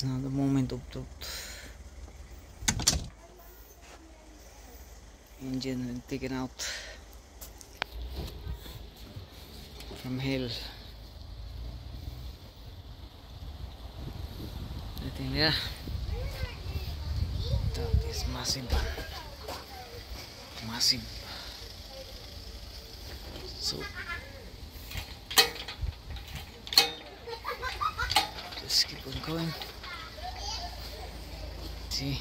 It's now the moment of truth. Engine taken out from hell. Nothing there. That is massive. Massive. So just keep on going. See.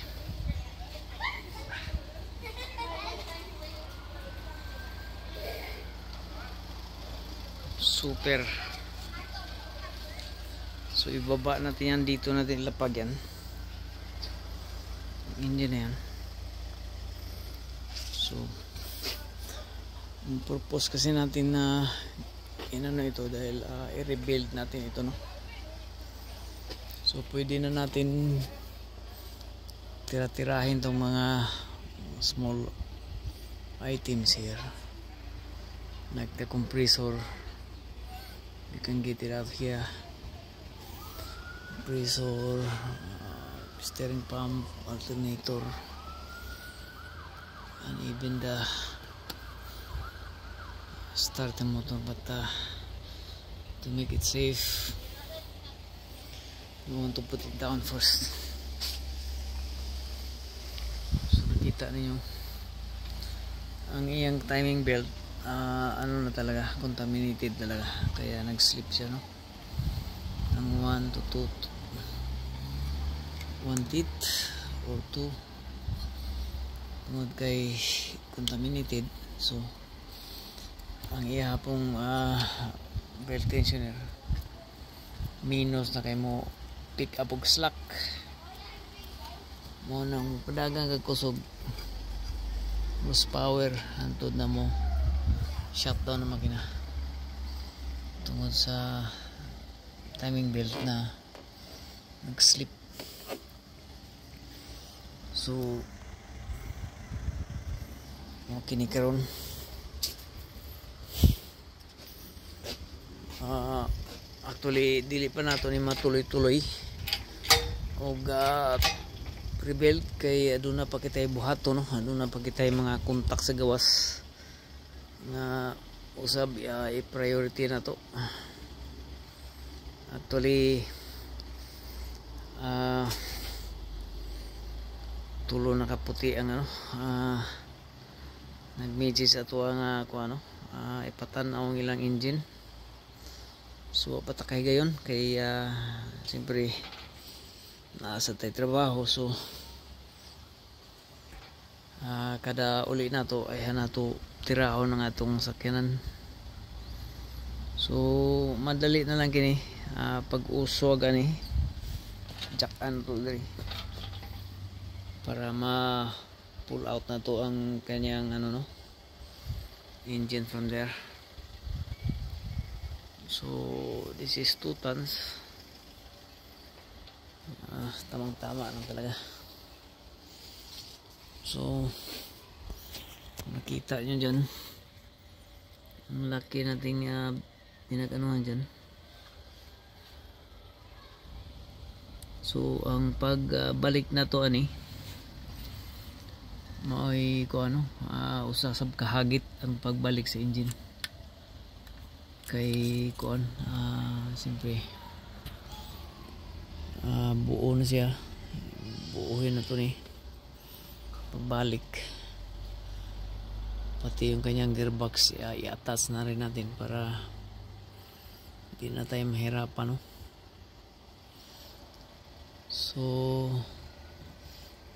Super. So ibaba natin yan, dito natin ilapag yan. Engine na yan. So yung purpose kasi natin na inano ito dahil i-rebuild natin ito, no. So pwede na natin tira-tirahin tong mga small items here, like the compressor. You can get it out here. Compressor, steering pump, alternator, and even the starter motor. But to make it safe, we want to put it down first. So nakita niyo ang iyang timing belt, ano na talaga, contaminated talaga, kaya nag-slip siya, no. Ang 1 to 1 teeth or 2 tungod kay contaminated. So ang iya pong belt tensioner minus na kay mo pick up og slack mo nang padagang kagkusog horsepower hantod na mo shutdown na makina tungod sa timing belt na nag-slip. So kini karon actually dili pa nato ni matuloy-tuloy og pre-build kay aduna pa kitay buhaton, no. Aduna pa kitay mga kontak sa gawas nga usab i-priority na to. Actually tulo na kaputi ang ano, nag-message ato ang kuano, ipatan-aw ang ilang engine. So patakay gayon kay siyempre nasa tay trabaho. So kada uli na to ay nato tirahon ng atong sakyanan. So madali na lang kini pag-uswag ani jack-an to diri para ma pull out na to ang kanyang ano, no, engine from there. So this is 2 tons. Tamang-tama lang talaga. So nakita nyo dyan ang laki nating pinag-anuhan dyan. So ang pagbalik na to ani maoy ko ano, usa sab kahagit ang pagbalik sa engine kay kuan, siyempre buo na siya, buuhin na to ni pagbalik. Pati yung kanyang gearbox i-attach na rin natin para hindi na tayo mahirapan, no. So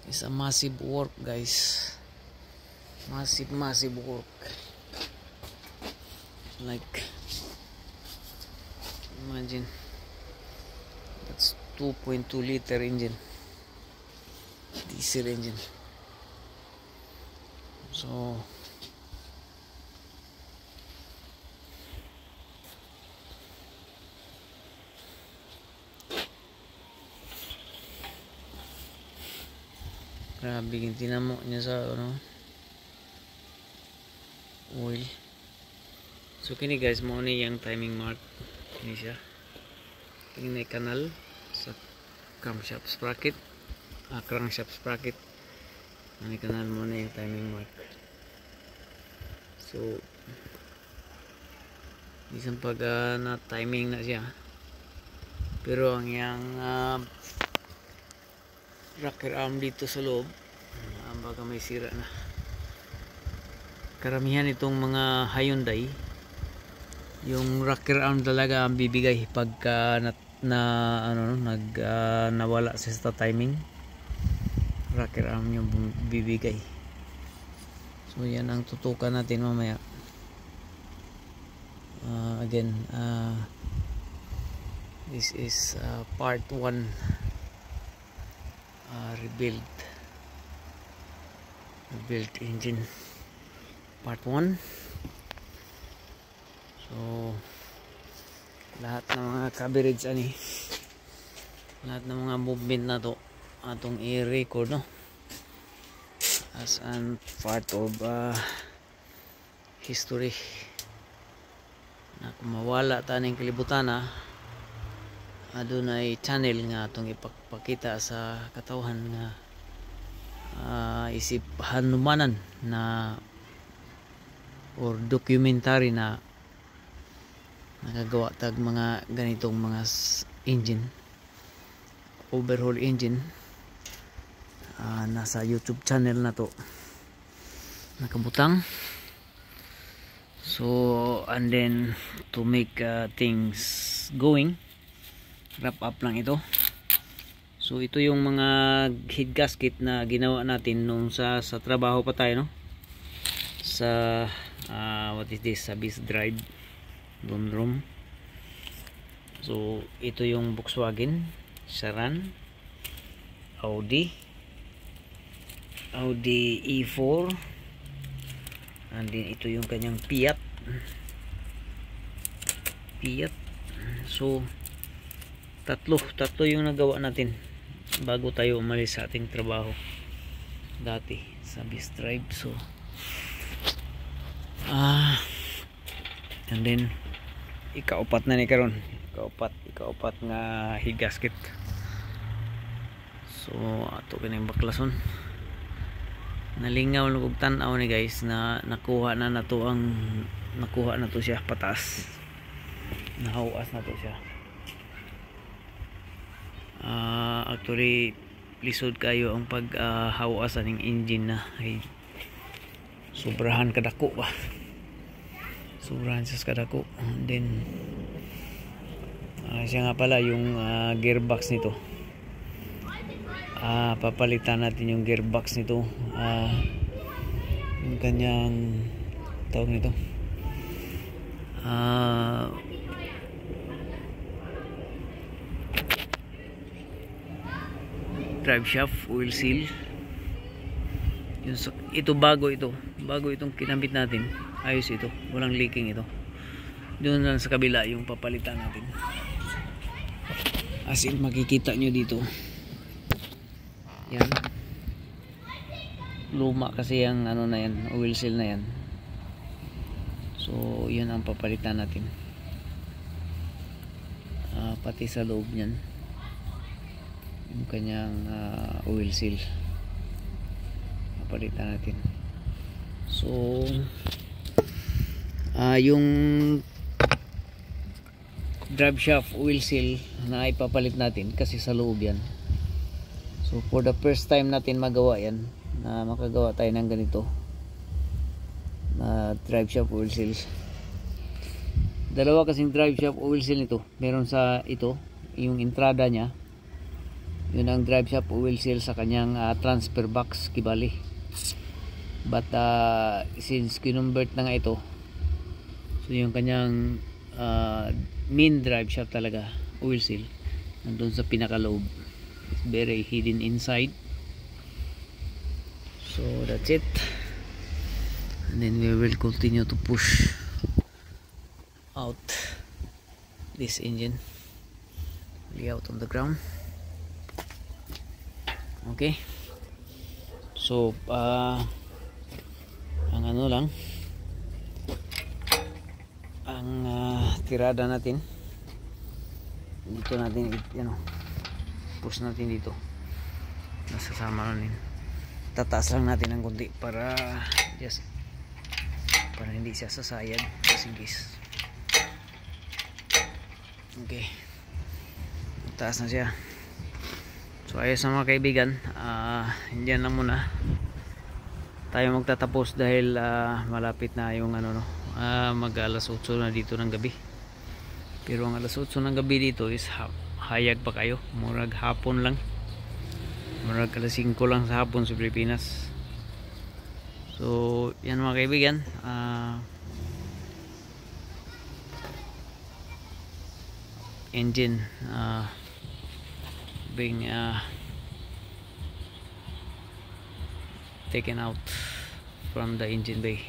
it's a massive work, guys. Massive work. Like imagine that's 2.2 liter engine, diesel engine. So grabe yung tinamo niya sa ano, oil. So kini guys mo ni yung timing mark, kini siya, kini na kanal sa camshaft sprocket, crankshaft sprocket. Nanikanan mo na yung timing mark. So isang pag na timing na siya, pero ang yang rocker arm dito sa loob baka may sira na. Karamihan itong mga Hyundai, yung rocker arm talaga ang bibigay pagka nawala sa timing. Rocker arm yung bibigay. So yan ang tutukan natin mamaya. Again, this is part 1 rebuild engine part 1. So lahat ng mga coverage lahat ng mga movement na to atong i-record, no, as an part of history, na kung mawala taning kalibutan adunay channel nga atong ipakita sa katawhan nga isip hanumanan na or documentary na nakagawa tag mga ganitong mga engine, overhaul engine. Nasa YouTube channel na to nakabutang. So and then to make things going, wrap up lang ito. So ito yung mga head gasket na ginawa natin nung sa trabaho pa tayo, no, sa what is this, sa Beast Drive room. So ito yung Volkswagen, Charan, Audi E4, and then ito yung kanyang Fiat. So tatlo yung nagawa natin bago tayo umalis sa ating trabaho dati sa Beast Drive. So and then ikaupat na ni karon, ikaupat nga head gasket. So ato kaning baklason, nalingaw lang og tan-aw ni guys na nakuha na to siya pataas, nahawas na to siya. Actually lisod kayo ang paghawas ng engine na ay sobrahan kadako ba, sobrahan sa kadako. And then siya nga pala yung gearbox nito, papalitan natin yung gearbox nito, yung kanyang tawag nito, drive shaft oil seal. Ito bago itong kinabit natin, ayos ito, walang leaking ito. Doon lang sa kabila yung papalitan natin, as in makikita nyo dito yan, luma kasi yung na yan, oil seal na yan. So yun ang papalitan natin, pati sa loob nyan yung kanyang oil seal papalitan natin. So yung drive shaft oil seal na ipapalit natin kasi sa loob yan. So for the first time natin magawa yan, na makagawa tayo ng ganito na drive shaft oil seal. Dalawa kasing drive shaft oil seal nito, meron sa ito yung entrada nya, yun ang drive shaft oil seal sa kanyang transfer box kibali. But since kinonvert na nga ito, so yung kanyang main drive shaft talaga oil seal nandun sa pinakaloob, it's very hidden inside. So that's it, and then we will continue to push out this engine, lay out on the ground. Okay, so ang ano lang ang tirada natin dito, natin itatapos natin dito. Nasasama natin. Tataas lang natin ng konti para hindi siya sasayad kasi guys. Okay, taas na siya. So ayos na mga kaibigan, hindi na muna tayo magtatapos dahil malapit na yung mag alas 8 na dito ng gabi. Pero ang alas 8 ng gabi dito is hayag pa kayo, murag hapon lang, murag alas 5 lang sa hapon sa Pilipinas. So yan mga kaibigan, engine being taken out from the engine bay.